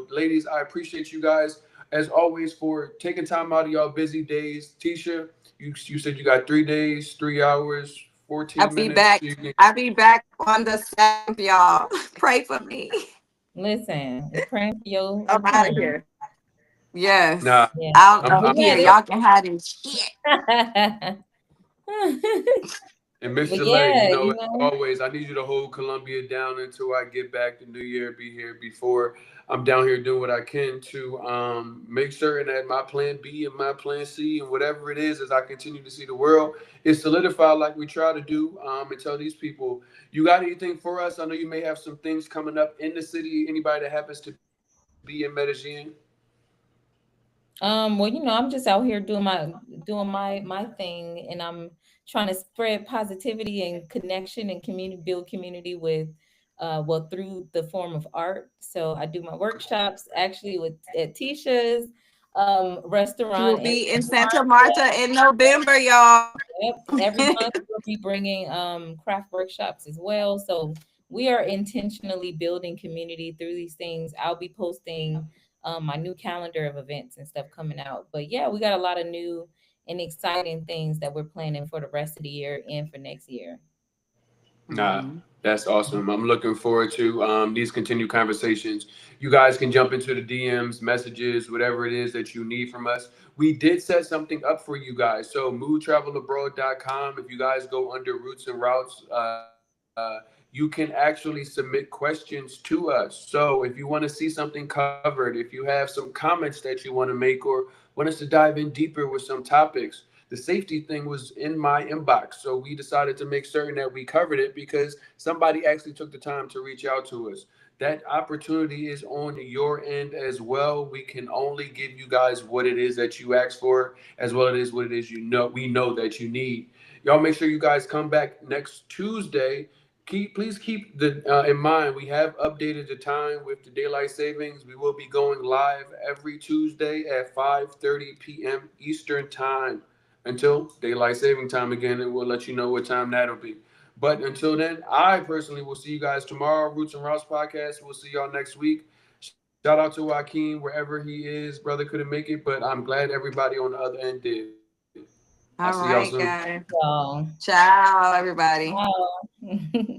A: ladies, I appreciate you guys as always for taking time out of y'all busy days. Tisha, you said you got 3 days, 3 hours,
B: I'll
A: 14
B: be
A: minutes. So
B: back.
A: you can,
B: I'll be back on the 7th, y'all. Pray for me.
C: Listen, we're praying for your
B: I'm out of
C: return.
B: here. Yes.
A: nah,
C: Yeah.
B: Out
C: And
B: of
C: we
A: I'm
B: here.
C: had
B: Y'all can have this shit.
C: it.
A: And
C: But
A: Mr. Lay,
C: yeah,
A: as always, I need you to hold Colombia down until I get back. The new year be here before I'm down here doing what I can to make certain that my plan B and my plan C and whatever it is as I continue to see the world is solidified like we try to do, and tell these people, you got anything for us? I know you may have some things coming up in the city. Anybody that happens to be in Medellin?
C: Well, I'm just out here doing my thing, and I'm trying to spread positivity and connection and community, build community with, well, through the form of art. So I do my workshops actually with at Tisha's
B: She
C: restaurant
B: will
C: in
B: be in Santa
C: Marta.
B: Marta in November, y'all.
C: Yep. Every month we'll be bringing craft workshops as well. So we are intentionally building community through these things. I'll be posting my new calendar of events and stuff coming out. But yeah, we got a lot of new and exciting things that we're planning for the rest of the year and for next year.
A: Nah, that's awesome. I'm looking forward to these continued conversations. You guys can jump into the DMs, messages, whatever it is that you need from us. We did set something up for you guys. So moodtravelabroad.com. If you guys go under Roots and Routes, you can actually submit questions to us. So if you want to see something covered, if you have some comments that you want to make or want us to dive in deeper with some topics, the safety thing was in my inbox. So we decided to make certain that we covered it because somebody actually took the time to reach out to us. That opportunity is on your end as well. We can only give you guys what it is that you asked for, as well as what it is we know that you need. Y'all make sure you guys come back next Tuesday. Please keep the in mind we have updated the time with the daylight savings. We will be going live every Tuesday at 5:30 p.m. Eastern time until daylight saving time again, and we'll let you know what time that'll be. But until then, I personally will see you guys tomorrow. Roots and Routes podcast. We'll see y'all next week. Shout out to Joaquin wherever he is. Brother couldn't make it, but I'm glad everybody on the other end did. I'll see y'all soon.
B: All right, guys.
C: So,
B: Ciao, everybody.
C: wow.